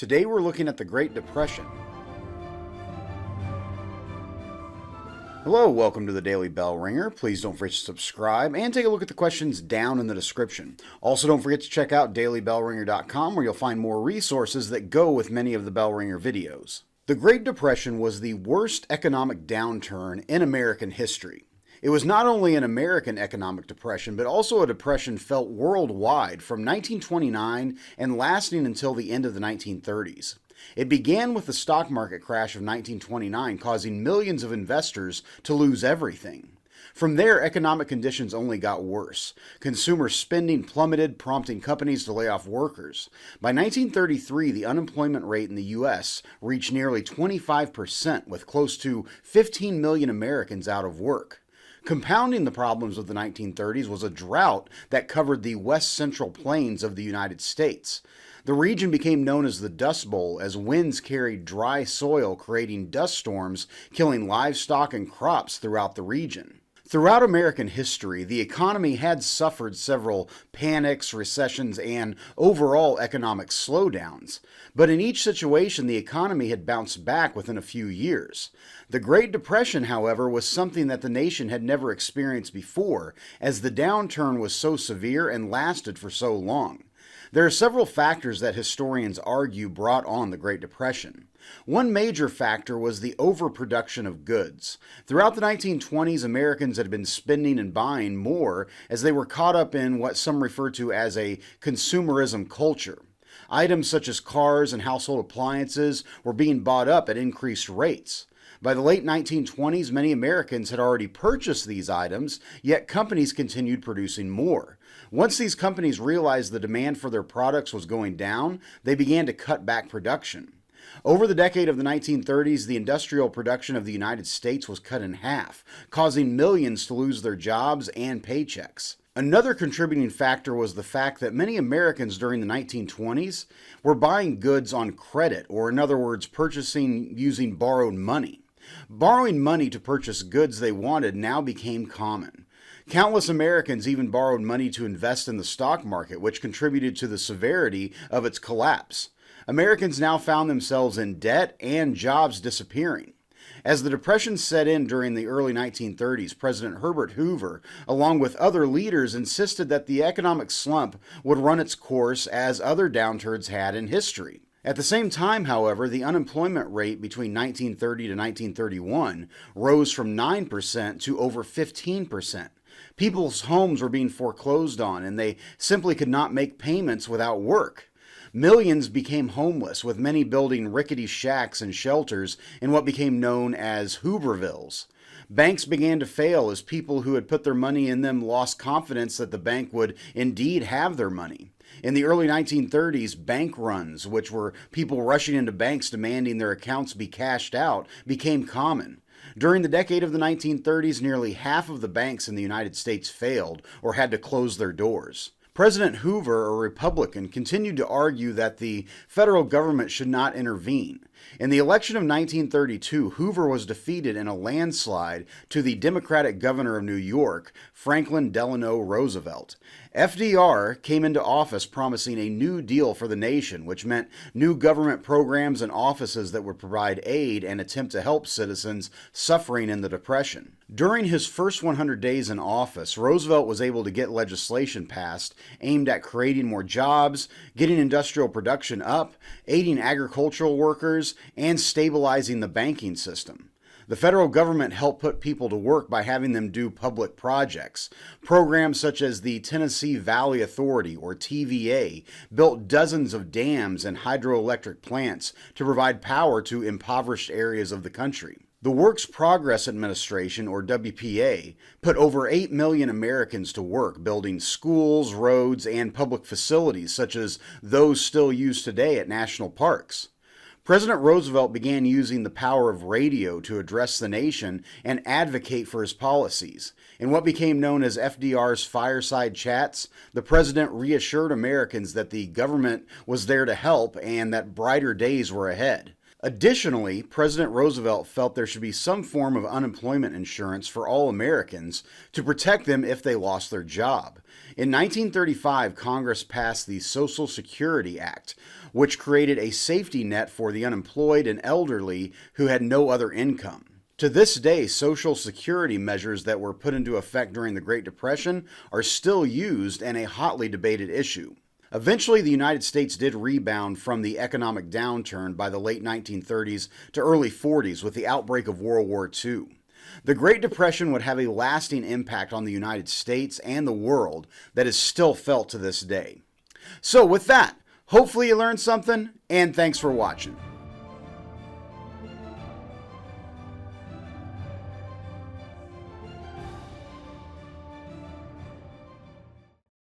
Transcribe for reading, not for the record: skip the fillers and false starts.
Today we're looking at the Great Depression. Hello, welcome to the Daily Bellringer. Please don't forget to subscribe and take a look at the questions down in the description. Also, don't forget to check out dailybellringer.com where you'll find more resources that go with many of the Bellringer videos. The Great Depression was the worst economic downturn in American history. It was not only an American economic depression, but also a depression felt worldwide from 1929 and lasting until the end of the 1930s. It began with the stock market crash of 1929, causing millions of investors to lose everything. From there, economic conditions only got worse. Consumer spending plummeted, prompting companies to lay off workers. By 1933, the unemployment rate in the U.S. reached nearly 25%, with close to 15 million Americans out of work. Compounding the problems of the 1930s was a drought that covered the west central plains of the United States. The region became known as the Dust Bowl as winds carried dry soil, creating dust storms, killing livestock and crops throughout the region. Throughout American history, the economy had suffered several panics, recessions, and overall economic slowdowns. But in each situation, the economy had bounced back within a few years. The Great Depression, however, was something that the nation had never experienced before, as the downturn was so severe and lasted for so long. There are several factors that historians argue brought on the Great Depression. One major factor was the overproduction of goods. Throughout the 1920s, Americans had been spending and buying more as they were caught up in what some refer to as a consumerism culture. Items such as cars and household appliances were being bought up at increased rates. By the late 1920s, many Americans had already purchased these items, yet companies continued producing more. Once these companies realized the demand for their products was going down, they began to cut back production. Over the decade of the 1930s, the industrial production of the United States was cut in half, causing millions to lose their jobs and paychecks. Another contributing factor was the fact that many Americans during the 1920s were buying goods on credit, or in other words, purchasing using borrowed money. Borrowing money to purchase goods they wanted now became common. Countless Americans even borrowed money to invest in the stock market, which contributed to the severity of its collapse. Americans now found themselves in debt and jobs disappearing. As the Depression set in during the early 1930s, President Herbert Hoover, along with other leaders, insisted that the economic slump would run its course as other downturns had in history. At the same time, however, the unemployment rate between 1930 to 1931 rose from 9% to over 15%. People's homes were being foreclosed on, and they simply could not make payments without work. Millions became homeless, with many building rickety shacks and shelters in what became known as Hoovervilles. Banks began to fail as people who had put their money in them lost confidence that the bank would indeed have their money. In the early 1930s, bank runs, which were people rushing into banks demanding their accounts be cashed out, became common. During the decade of the 1930s, nearly half of the banks in the United States failed or had to close their doors. President Hoover, a Republican, continued to argue that the federal government should not intervene. In the election of 1932, Hoover was defeated in a landslide to the Democratic governor of New York, Franklin Delano Roosevelt. FDR came into office promising a new deal for the nation, which meant new government programs and offices that would provide aid and attempt to help citizens suffering in the Depression. During his first 100 days in office, Roosevelt was able to get legislation passed aimed at creating more jobs, getting industrial production up, aiding agricultural workers, and stabilizing the banking system. The federal government helped put people to work by having them do public projects. Programs such as the Tennessee Valley Authority, or TVA, built dozens of dams and hydroelectric plants to provide power to impoverished areas of the country. The Works Progress Administration, or WPA, put over 8 million Americans to work building schools, roads, and public facilities such as those still used today at national parks. President Roosevelt began using the power of radio to address the nation and advocate for his policies. In what became known as FDR's fireside chats, the president reassured Americans that the government was there to help and that brighter days were ahead. Additionally, President Roosevelt felt there should be some form of unemployment insurance for all Americans to protect them if they lost their job. In 1935, Congress passed the Social Security Act, which created a safety net for the unemployed and elderly who had no other income. To this day, Social Security measures that were put into effect during the Great Depression are still used and a hotly debated issue. Eventually, the United States did rebound from the economic downturn by the late 1930s to early 40s with the outbreak of World War II. The Great Depression would have a lasting impact on the United States and the world that is still felt to this day. So with that, hopefully you learned something, and thanks for watching.